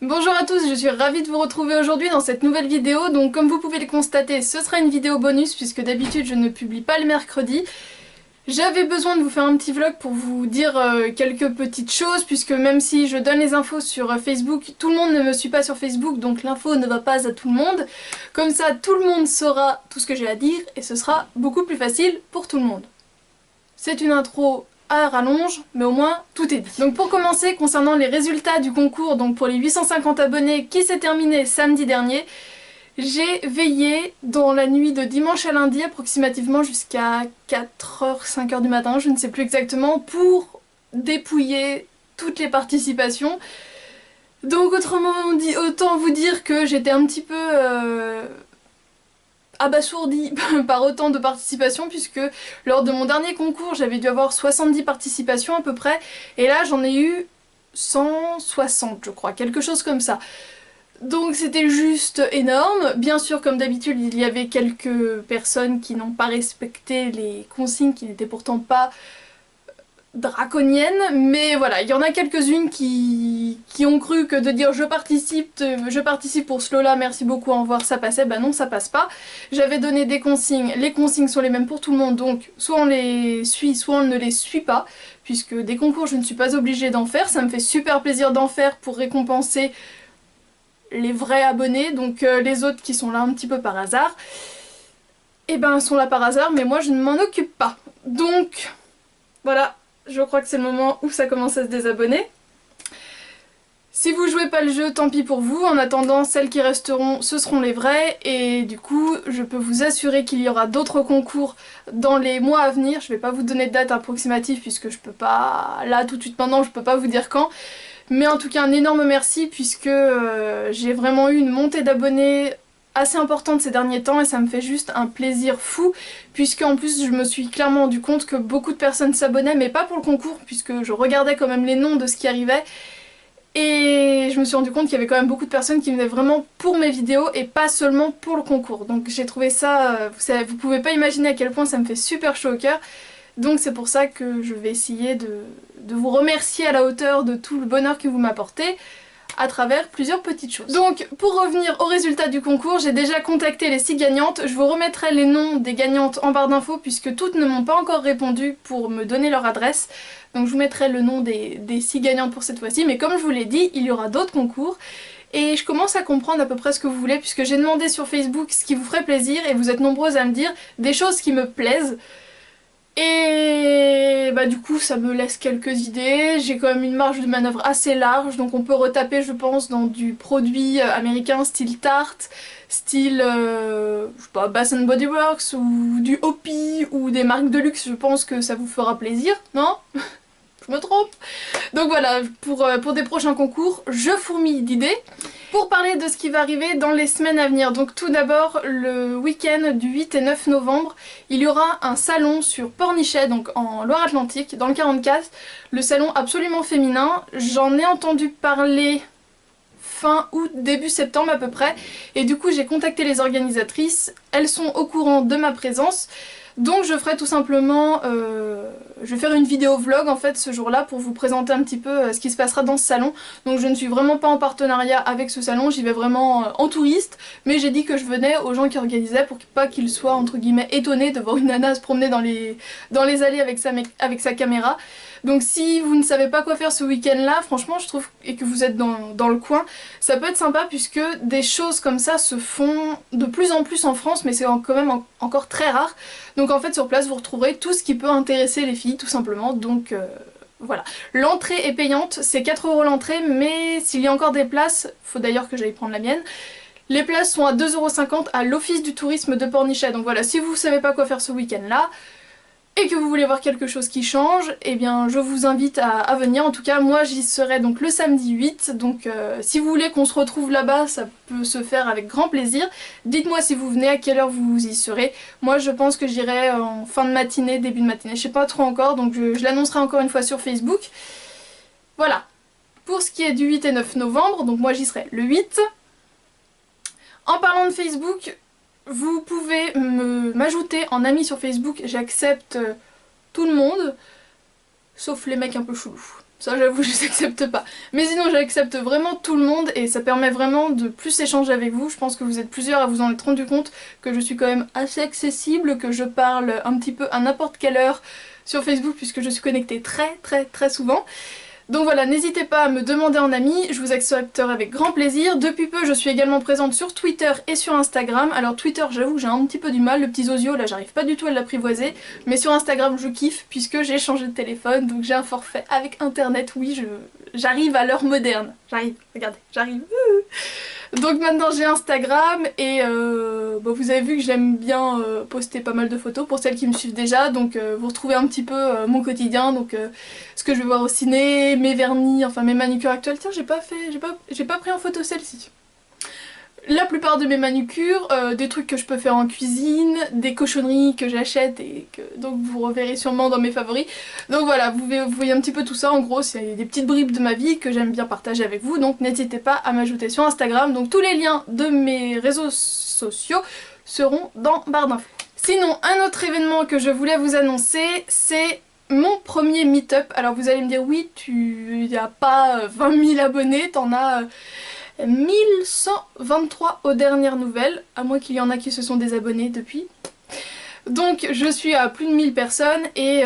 Bonjour à tous, je suis ravie de vous retrouver aujourd'hui dans cette nouvelle vidéo. Donc comme vous pouvez le constater, ce sera une vidéo bonus puisque d'habitude je ne publie pas le mercredi. J'avais besoin de vous faire un petit vlog pour vous dire quelques petites choses puisque même si je donne les infos sur Facebook, tout le monde ne me suit pas sur Facebook donc l'info ne va pas à tout le monde. Comme ça tout le monde saura tout ce que j'ai à dire et ce sera beaucoup plus facile pour tout le monde. C'est une intro à rallonge, mais au moins tout est dit. Donc pour commencer, concernant les résultats du concours, donc pour les 850 abonnés qui s'est terminé samedi dernier, j'ai veillé dans la nuit de dimanche à lundi approximativement jusqu'à 4h, 5h du matin, je ne sais plus exactement, pour dépouiller toutes les participations. Donc autrement dit, autant vous dire que j'étais un petit peu abasourdie par autant de participations puisque lors de mon dernier concours j'avais dû avoir 70 participations à peu près et là j'en ai eu 160 je crois, quelque chose comme ça. Donc c'était juste énorme. Bien sûr comme d'habitude il y avait quelques personnes qui n'ont pas respecté les consignes qui n'étaient pourtant pas draconienne, mais voilà, il y en a quelques-unes qui ont cru que de dire je participe pour ce lot-là, merci beaucoup, au revoir, ça passait, bah non, ça passe pas. J'avais donné des consignes, les consignes sont les mêmes pour tout le monde, donc soit on les suit, soit on ne les suit pas, puisque des concours je ne suis pas obligée d'en faire, ça me fait super plaisir d'en faire pour récompenser les vrais abonnés, donc les autres qui sont là un petit peu par hasard, et ben sont là par hasard, mais moi je ne m'en occupe pas. Donc, voilà. Je crois que c'est le moment où ça commence à se désabonner. Si vous jouez pas le jeu, tant pis pour vous. En attendant, celles qui resteront, ce seront les vraies. Et du coup, je peux vous assurer qu'il y aura d'autres concours dans les mois à venir. Je vais pas vous donner de date approximative puisque je peux pas... Là, tout de suite maintenant, je peux pas vous dire quand. Mais en tout cas, un énorme merci puisque j'ai vraiment eu une montée d'abonnés assez importante ces derniers temps et ça me fait juste un plaisir fou puisque en plus je me suis clairement rendu compte que beaucoup de personnes s'abonnaient mais pas pour le concours puisque je regardais quand même les noms de ce qui arrivait et je me suis rendu compte qu'il y avait quand même beaucoup de personnes qui venaient vraiment pour mes vidéos et pas seulement pour le concours. Donc j'ai trouvé ça, vous pouvez pas imaginer à quel point ça me fait super chaud au cœur. Donc c'est pour ça que je vais essayer de vous remercier à la hauteur de tout le bonheur que vous m'apportez à travers plusieurs petites choses. Donc pour revenir au résultat du concours, j'ai déjà contacté les 6 gagnantes. Je vous remettrai les noms des gagnantes en barre d'infos puisque toutes ne m'ont pas encore répondu pour me donner leur adresse. Donc je vous mettrai le nom des 6 gagnantes pour cette fois-ci. Mais comme je vous l'ai dit, il y aura d'autres concours. Et je commence à comprendre à peu près ce que vous voulez puisque j'ai demandé sur Facebook ce qui vous ferait plaisir et vous êtes nombreuses à me dire des choses qui me plaisent. Et bah du coup ça me laisse quelques idées, j'ai quand même une marge de manœuvre assez large donc on peut retaper je pense dans du produit américain style Tarte, style je sais pas, Bath Body Works ou du Hopi ou des marques de luxe, je pense que ça vous fera plaisir, non? Je me trompe? Donc voilà, pour des prochains concours, je fourmille d'idées. Pour parler de ce qui va arriver dans les semaines à venir, donc tout d'abord le week-end du 8 et 9 novembre, il y aura un salon sur Pornichet, donc en Loire-Atlantique, dans le 44, le salon absolument féminin. J'en ai entendu parler fin août, début septembre à peu près, et du coup j'ai contacté les organisatrices, elles sont au courant de ma présence. Donc je ferai tout simplement, je vais faire une vidéo vlog en fait ce jour-là pour vous présenter un petit peu ce qui se passera dans ce salon. Donc je ne suis vraiment pas en partenariat avec ce salon, j'y vais vraiment en touriste, mais j'ai dit que je venais aux gens qui organisaient pour pas qu'ils soient entre guillemets étonnés de voir une nana se promener dans les allées avec sa caméra. Donc si vous ne savez pas quoi faire ce week-end là, franchement je trouve, et que vous êtes dans le coin, ça peut être sympa puisque des choses comme ça se font de plus en plus en France, mais c'est quand même encore très rare. Donc en fait sur place vous retrouverez tout ce qui peut intéresser les filles tout simplement, donc voilà. L'entrée est payante, c'est 4 € l'entrée, mais s'il y a encore des places, faut d'ailleurs que j'aille prendre la mienne, les places sont à 2,50 € à l'office du tourisme de Pornichet. Donc voilà, si vous savez pas quoi faire ce week-end là, et que vous voulez voir quelque chose qui change, eh bien je vous invite à venir. En tout cas moi j'y serai donc le samedi 8, donc si vous voulez qu'on se retrouve là-bas, ça peut se faire avec grand plaisir. Dites-moi si vous venez, à quelle heure vous y serez. Moi je pense que j'irai en fin de matinée, début de matinée, je sais pas trop encore, donc je l'annoncerai encore une fois sur Facebook. Voilà, pour ce qui est du 8 et 9 novembre, donc moi j'y serai le 8. En parlant de Facebook, vous pouvez m'ajouter en ami sur Facebook, j'accepte tout le monde, sauf les mecs un peu chelous. Ça j'avoue je les accepte pas. Mais sinon j'accepte vraiment tout le monde et ça permet vraiment de plus échanger avec vous. Je pense que vous êtes plusieurs à vous en être rendu compte que je suis quand même assez accessible, que je parle un petit peu à n'importe quelle heure sur Facebook puisque je suis connectée très souvent. Donc voilà, n'hésitez pas à me demander en ami, je vous accepterai avec grand plaisir. Depuis peu, je suis également présente sur Twitter et sur Instagram. Alors Twitter, j'avoue que j'ai un petit peu du mal, le petit Zozio, là j'arrive pas du tout à l'apprivoiser. Mais sur Instagram, je kiffe puisque j'ai changé de téléphone, donc j'ai un forfait avec internet, oui, j'arrive à l'heure moderne. J'arrive, regardez, j'arrive. Donc maintenant j'ai Instagram et bon, vous avez vu que j'aime bien poster pas mal de photos pour celles qui me suivent déjà, donc vous retrouvez un petit peu mon quotidien, donc ce que je vais voir au ciné, mes vernis, enfin mes manucures actuelles. Tiens, j'ai pas pris en photo celle-ci. La plupart de mes manucures, des trucs que je peux faire en cuisine, des cochonneries que j'achète et que donc vous reverrez sûrement dans mes favoris. Donc voilà, vous voyez un petit peu tout ça, en gros c'est des petites bribes de ma vie que j'aime bien partager avec vous, donc n'hésitez pas à m'ajouter sur Instagram. Donc tous les liens de mes réseaux sociaux seront dans barre d'infos. Sinon, un autre événement que je voulais vous annoncer, c'est mon premier meet-up. Alors vous allez me dire oui, tu n'y as pas 20 000 abonnés, t'en as 1123 aux dernières nouvelles, à moins qu'il y en a qui se sont désabonnés depuis. Donc je suis à plus de 1000 personnes et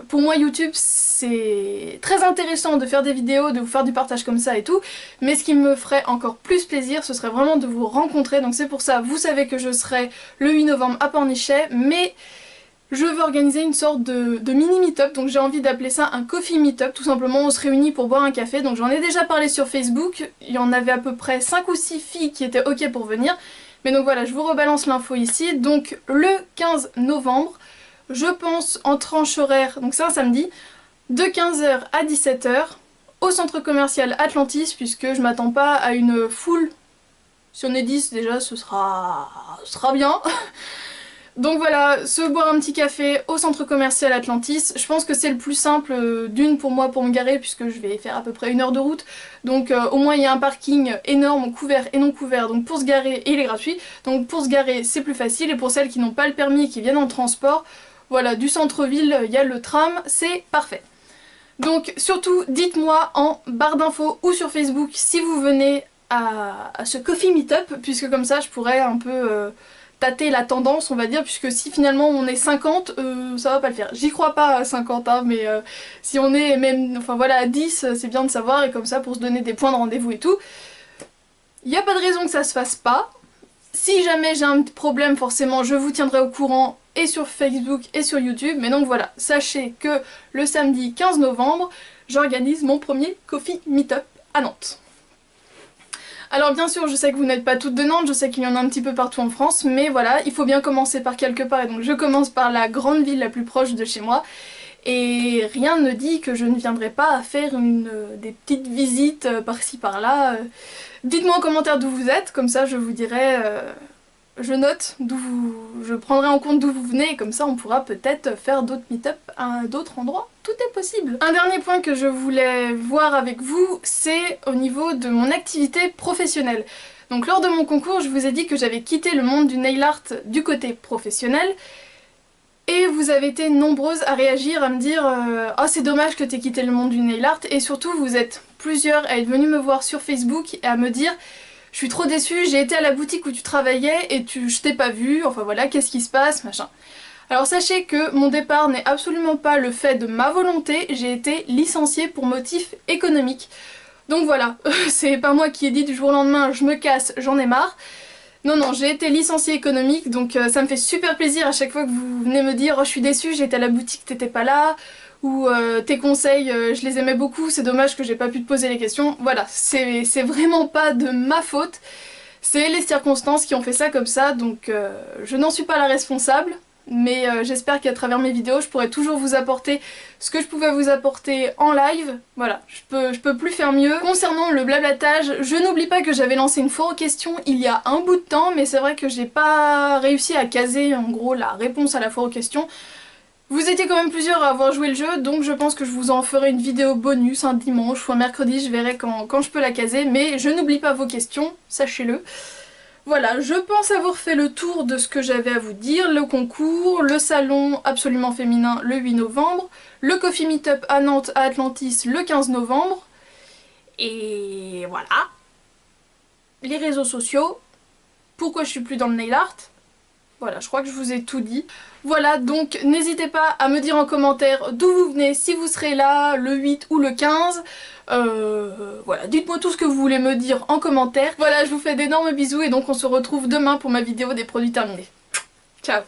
pour moi YouTube c'est très intéressant de faire des vidéos, de vous faire du partage comme ça et tout, mais ce qui me ferait encore plus plaisir ce serait vraiment de vous rencontrer, donc c'est pour ça, vous savez que je serai le 8 novembre à Pornichet, mais je veux organiser une sorte de mini meet-up, donc j'ai envie d'appeler ça un coffee meet-up, tout simplement on se réunit pour boire un café, donc j'en ai déjà parlé sur Facebook, il y en avait à peu près 5 ou 6 filles qui étaient ok pour venir, mais donc voilà, je vous rebalance l'info ici, donc le 15 novembre, je pense en tranche horaire, donc c'est un samedi, de 15h à 17h, au centre commercial Atlantis, puisque je m'attends pas à une foule, si on est 10 déjà ce sera bien. Donc voilà, se boire un petit café au centre commercial Atlantis, je pense que c'est le plus simple d'une pour moi pour me garer puisque je vais faire à peu près 1 heure de route, donc au moins il y a un parking énorme, couvert et non couvert, donc pour se garer, et il est gratuit, donc pour se garer c'est plus facile, et pour celles qui n'ont pas le permis et qui viennent en transport, voilà, du centre-ville il y a le tram, c'est parfait. Donc surtout dites-moi en barre d'infos ou sur Facebook si vous venez à ce coffee meetup, puisque comme ça je pourrais un peu tâter la tendance on va dire, puisque si finalement on est 50 ça va pas le faire. J'y crois pas à 50 hein, mais si on est même enfin voilà à 10 c'est bien de savoir, et comme ça pour se donner des points de rendez-vous et tout. Il n'y a pas de raison que ça se fasse pas. Si jamais j'ai un problème forcément je vous tiendrai au courant, et sur Facebook et sur YouTube, mais donc voilà, sachez que le samedi 15 novembre j'organise mon premier coffee meetup à Nantes. Alors bien sûr je sais que vous n'êtes pas toutes de Nantes, je sais qu'il y en a un petit peu partout en France, mais voilà, il faut bien commencer par quelque part, et donc je commence par la grande ville la plus proche de chez moi, et rien ne dit que je ne viendrai pas à faire des petites visites par-ci par-là. Dites-moi en commentaire d'où vous êtes, comme ça je vous dirai, je note je prendrai en compte d'où vous venez, et comme ça on pourra peut-être faire d'autres meet-up à d'autres endroits. Tout est possible. Un dernier point que je voulais voir avec vous, c'est au niveau de mon activité professionnelle. Donc lors de mon concours, je vous ai dit que j'avais quitté le monde du nail art du côté professionnel, et vous avez été nombreuses à réagir, à me dire oh c'est dommage que t'aies quitté le monde du nail art, et surtout vous êtes plusieurs à être venues me voir sur Facebook et à me dire je suis trop déçue, j'ai été à la boutique où tu travaillais et je t'ai pas vue, enfin voilà, qu'est-ce qui se passe, machin. Alors sachez que mon départ n'est absolument pas le fait de ma volonté, j'ai été licenciée pour motif économique. Donc voilà, c'est pas moi qui ai dit du jour au lendemain je me casse, j'en ai marre. Non non, j'ai été licenciée économique, donc ça me fait super plaisir à chaque fois que vous venez me dire oh je suis déçue, j'ai été à la boutique, t'étais pas là, ou tes conseils je les aimais beaucoup, c'est dommage que j'ai pas pu te poser les questions. Voilà, c'est vraiment pas de ma faute, c'est les circonstances qui ont fait ça comme ça, donc je n'en suis pas la responsable. Mais j'espère qu'à travers mes vidéos je pourrai toujours vous apporter ce que je pouvais vous apporter en live. Voilà, je peux plus faire mieux. Concernant le blablatage, je n'oublie pas que j'avais lancé une foire aux questions il y a un bout de temps, mais c'est vrai que j'ai pas réussi à caser en gros la réponse à la foire aux questions. Vous étiez quand même plusieurs à avoir joué le jeu, donc je pense que je vous en ferai une vidéo bonus un dimanche ou un mercredi, je verrai quand je peux la caser, mais je n'oublie pas vos questions, sachez-le. Voilà, je pense avoir fait le tour de ce que j'avais à vous dire. Le concours, le salon absolument féminin le 8 novembre, le Coffee Meetup à Nantes à Atlantis le 15 novembre. Et voilà. Les réseaux sociaux, pourquoi je suis plus dans le nail art. Voilà, je crois que je vous ai tout dit. Voilà, donc n'hésitez pas à me dire en commentaire d'où vous venez, si vous serez là le 8 ou le 15. Voilà, dites-moi tout ce que vous voulez me dire en commentaire. Voilà, je vous fais d'énormes bisous et donc on se retrouve demain pour ma vidéo des produits terminés. Ciao!